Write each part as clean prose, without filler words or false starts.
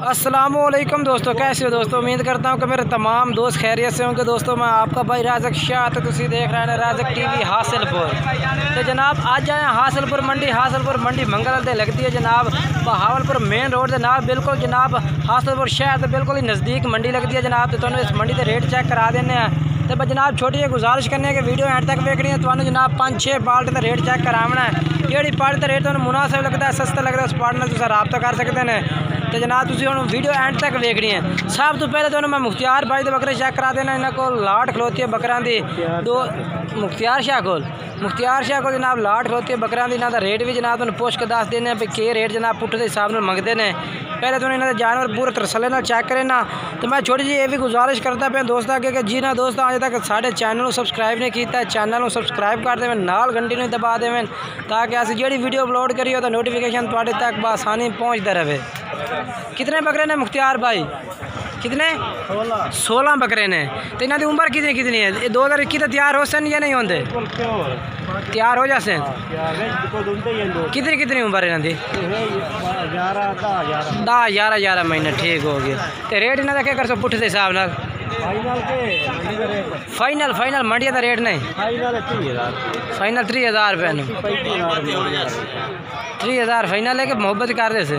अस्सलामुअलैकुम दोस्तों, कैसे हो दोस्तों। उम्मीद करता हूँ कि मेरे तमाम दोस्त खैरियत से होंगे। दोस्तों मैं आपका भाई राजक शाह, तो तुम देख रहे हैं राजक टीवी हासिलपुर। तो जनाब आज आए हासिलपुर मंडी मंगल दे लगती है जनाब बहावलपुर मेन रोड के नाल बिल्कुल जनाब हासिलपुर शहर तो बिल्कुल ही नज़दीक मंडी लगती है जनाब। तो तुम इस मंडी के रेट चेक करा देने हैं। तो जनाब छोटी जी गुजारिश करने की वीडियो एंड तक देखनी है। तो जनाब 5-6 पार्ट का रेट चेक करावना है। जी पार्ट का रेट तो मुनासिब लगता है, सस्ता लगता है, उस पार्ट में रब्ता कर सकते हैं। तो जनाब तुम हम वीडियो एंड तक देखनी है। सब तो पहले तो मैं मुख्तियार भाई के बकरे चेक करा देना। इन्होंने को लाट खलोती है बकरां दी दो मुख्तियार शाह को जनाब लाट खलोती है बकरां दी। इन्हों का रेट भी जनाब तुम पुछ के दस देने भी के रेट जनाब पुट्ठ के हिसाब से मंगते हैं। पहले तो इन्होंने जानवर पूरे तसल्ली नाल चेक करे ना। तो मैं छोटी जी ये भी गुजारिश करता पे दोस्तों अगे कि जिन्होंने दोस्तों अजे तक साढ़े चैनल को सबसक्राइब नहीं किया, चैनल को सबसक्राइब कर देवें, नाल घंटी नहीं दबा देवें, ताकि अस जी वीडियो अपलोड करिए तो नोटिफिकेशन थोड़े तक बसानी पहुँचता रहे। कितने बकरे ने मुख्तियार भाई? कितने? 16 बकरे ने। तो इन्हों की उम्र कितनी है? ये 2021 तैयार हो सन या नहीं होंगे? तैयार हो जाते? कितनी उम्र है इन्हों की? 10-11 महीने। ठीक हो गए। तो रेट इन्हों का क्या कर सो पुट्ठ के हिसाब न? फाइनल मंडिया का रेट नहीं? फाइनल 30,000 रुपये। 30,000 फाइनल है कि मोहब्बत कर रहे थे?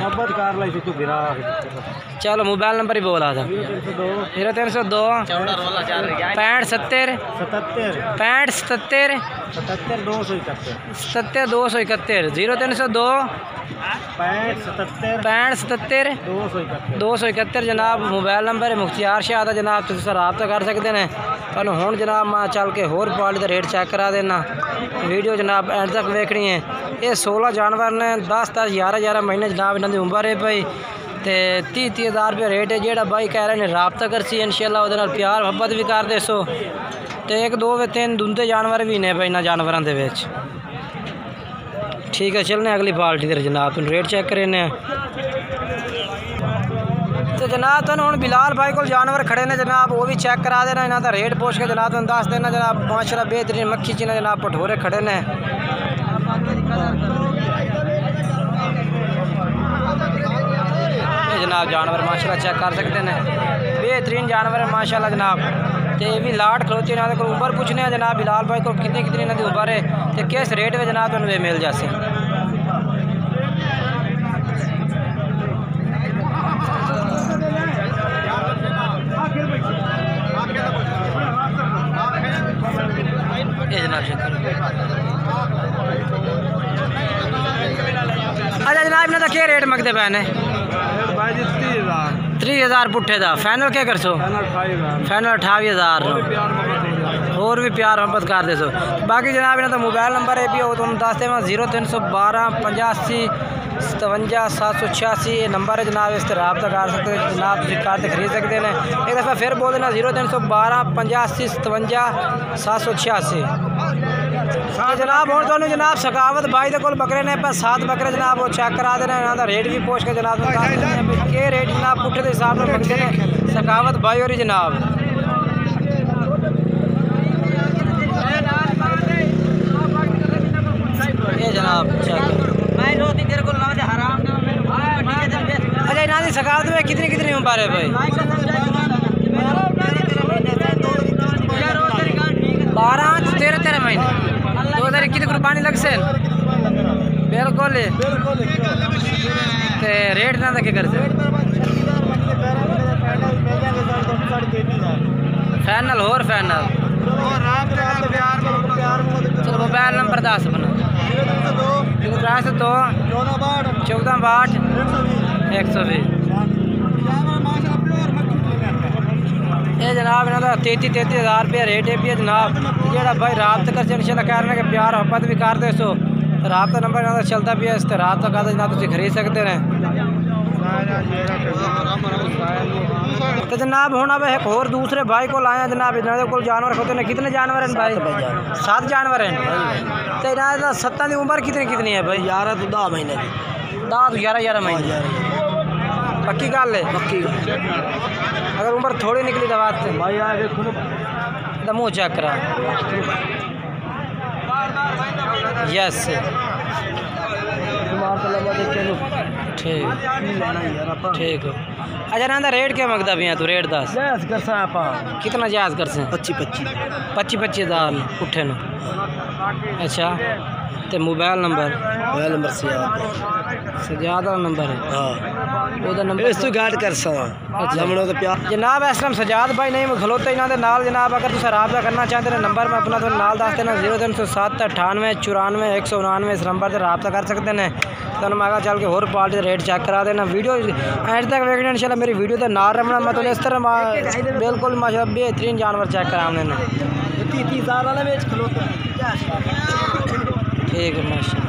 चलो मोबाइल नंबर ही बोला था 0302 65 70 65 70 70 271 0302 65 70 271 जनाब मोबाइल नंबर है। मुख्तियार शाह का जनाब तुम रब्ता कर सकते हैं। तो हूँ जनाब मैं चल के होर क्वालिटी का रेट चेक करा देना। वीडियो जनाब एंड तक देखनी है। ये 16 जानवर ने 10-10 11-11 महीने जनाब इन्हों की उम्र है भाई। तो 30,000 रुपये रेट है। जोड़ा भाई कह रहे हैं रब्ता करसी इंशाल्लाह वो प्यार मुहब्बत भी कर दे सो। तो 1-2-3 दुंदे जानवर भी ने भाई इन्होंने जानवरों के। ठीक है चलने अगली पार्टी दे जनाब तुम रेट चेक करें। तो जनाब तुम हूँ बिलाल भाई को जानवर खड़े ने जनाब वो भी चेक करा देना। इन्हों का रेट पूछ के जनाब तुम दस देना। जनाब माशाल्लाह बेहतरीन मक्खी चीना जनाब भटोरे खड़े ने। जनाब जानवर माशाल्लाह चेक कर सकते हैं, बेहतरीन जानवर है माशाल्लाह जनाब। तो ये भी लाट खलोती इन्होंने को उम्र पूछने हैं जनाब बिलाल भाई को कितनी इन्हों की उम्र है तो किस रेट में जनाब तुम मिल जाते। अच्छा जनाब इन्हों का क्या रेट मंगते पे ने? 30,000 पुट्ठे का। फाइनल क्या कर सो? फाइनल 28,000 और भी प्यार मोहब्बत कर दे सो। बाकी जनाब इन्हों का मोबाइल नंबर है भी हो तुम दस देव 0312 85 57 786 ये नंबर है जनाब। इस तरह रब्ता कर सकते हैं जनाब। तुम कार खरीद सकते हैं। एक दफ़ा फिर बोल देना 0312 85 57 786। जनाब हूँ तो जनाब सकावत भाई के बकरे ने 7 बकरे जनाब वो चेक करा देना। इन्हों का रेट भी पूछ के जनाब के रेट जनाब पुट्ठे के हिसाब से मंगते हैं सकावत भाई और जनाब। ये जनाब अच्छा इन्हों की सकावत में कितनी उम्र है भाई? 12-13 महीने। 2021 कुर्बानी लग से बिल्कुल। तो रेट ना क्या कर फाइनल और फाइनल। चलो मोबाइल नंबर 10 अपना 302 14 120। ये जनाब इन्हों का 33,000 रुपया रेट है भी जनाब। जोड़ा भाई रब्ता कर इंशाल्लाह कह रहे हैं कि प्यार मोहब्बत भी कर दे सो। रब्ता नंबर इन्हों का चलता भी है। इस रब्ता कर जनाब तुम खरीद सकते हैं। तो जनाब हूँ अब एक और दूसरे भाई को लाया जनाब। इन्होंने को जानवर होते हैं। कितने जानवर हैं भाई? 7 जानवर हैं। तो इन्होंने 7 की उम्र कितनी है भाई? 11 तो 10 महीने। 10 तो 11 महीने पक्की गल है? पक्की। अगर उम्र थोड़ी निकली तो बात भाई मुँह चेक करा। यस ठीक ठीक हो। अच्छा ना रेट क्या मंगता भी तू? रेट दस कितना जायज़ कर से? 25,000 पुट्ठे न। अच्छा तो मोबाइल नंबर सजाद का नंबर है? हाँ नंबर कर जनाब। इस टाइम सजाद भाई नहीं खलोते इन्होंने नाल जनाब। अगर तुम रब्ता करना चाहते हैं नंबर मैं अपना तो नाल दस देना 0307 98 94 199 इस नंबर से रब्ता कर सकते हैं। तो मैं आगे चल के होर पार्टी रेट चेक करा देना। वीडियो एंड तक देखना इंशाल्लाह। मेरी वीडियो तो ना रमना मैं तो इस तरह बिल्कुल माशाल्लाह बेहतरीन जानवर चेक कराने ने। ठीक है माशाल्लाह।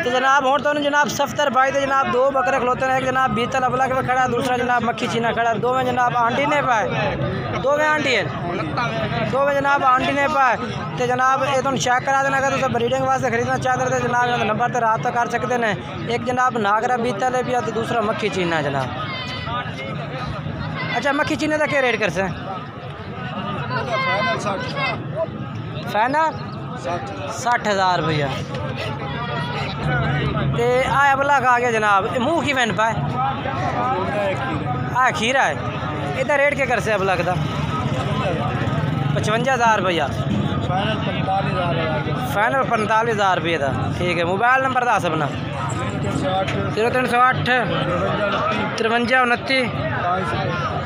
तो जनाब हूँ तो जनाब सफ्तर भाई तो जनाब दो बकरे खलोते हैं। एक जनाब बीतल अबला के खड़ा, दूसरा जनाब मक्खी चीना खड़ा। दो में जनाब आंटी ने पाए, दो में आंटी है, दो में जनाब आंटी ने पाए। तो जनाब ये तुम चेक करा देना। अगर तुम ब्रीडिंग वास्ते खरीदना चाहते हैं तो जनाब नंबर पर रब्ता कर सकते हैं। एक जनाब नागरा बीतल है भी तो दूसरा मक्खी चीना जनाब। अच्छा मक्खी चीने का क्या रेट कर से? फाइनल 60,000 रुपया। ते आया बला का आ गया जनाब। मुँह की वैन पाए आ खीरा है। इधर रेट क्या कर से अबला का? 55,000 रुपया। फाइनल 45,000 रुपये का। ठीक है मोबाइल नंबर दस अपना 0308 53 29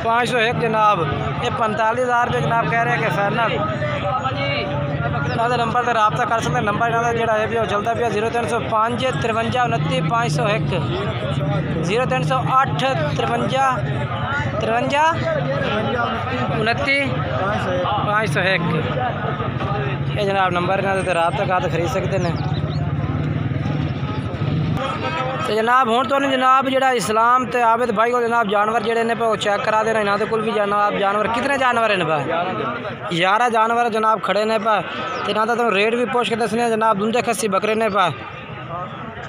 501 जनाब। ये 45,000 रुपये जनाब कह रहे हैं कि फाइनल नंबर से रब्ता कर सकते। नंबर जो है भी चलता पिया 0305 53 29 501 0308 53 29 501 ये जनाब नंबर इन्होंने तो रब्ता कर खरीद सकते हैं। तो जनाब हूँ तो जनाब जो इस्लाम तो आबिद भाई को जनाब जानवर जोड़े ने पे चेक करा देना। इन्होंने को भी जनाब जानवर कितने जानवर हैं पे? 11 जानवर जनाब खड़े ने पे। तो इन्होंने तो रेट भी पूछ के दसने जनाब। दूंदे खस्सी बकरे ने पे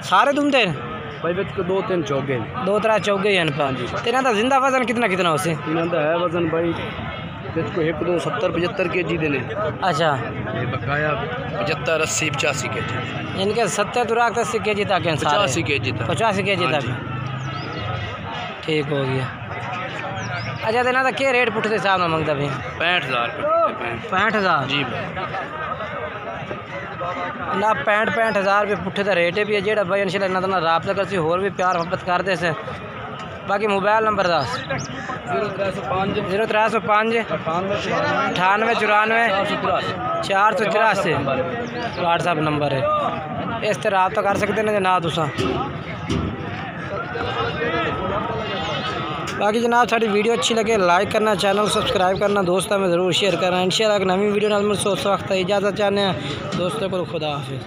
सारे दूंदे भाई बच को 2-3 चौगे 2-3 चौगे हैं पे। तो इन्होंने जिंदा वजन कितना कितना उसे? इन्होंने है वजन भाई को 1 2 70 75 kg देने। अच्छा ये बकाया 75 80 85 kg इनके 70 दुराक 80 kg तक हैं? 85 kg तक 85 kg तक। ठीक हो गया। अच्छा तो इन्होंने क्या रेट पुट्ठे हिसाब में मंगता भी? 65,000 65,000 जी ना 65,000 रुपये पुट्ठे का रेट है भी जो भाई इंशाल्लाह इन्होंने तो रब्ता कर सी होर भी प्यार मोहब्बत करते से। बाकी मोबाइल नंबर दस 0305 98 94 484 व्हाट्सएप नंबर है। इस तरह रब्ता कर सकते हैं जनाब तुसा। बाकी जनाब साड़ी वीडियो अच्छी लगे लाइक करना, चैनल सब्सक्राइब करना, दोस्तों में ज़रूर शेयर करना। इंशाल्लाह एक नवी वीडियो नाल मुझसे उस वक्त इजाज़त चाहते हैं दोस्तों को। खुदा हाफिज़।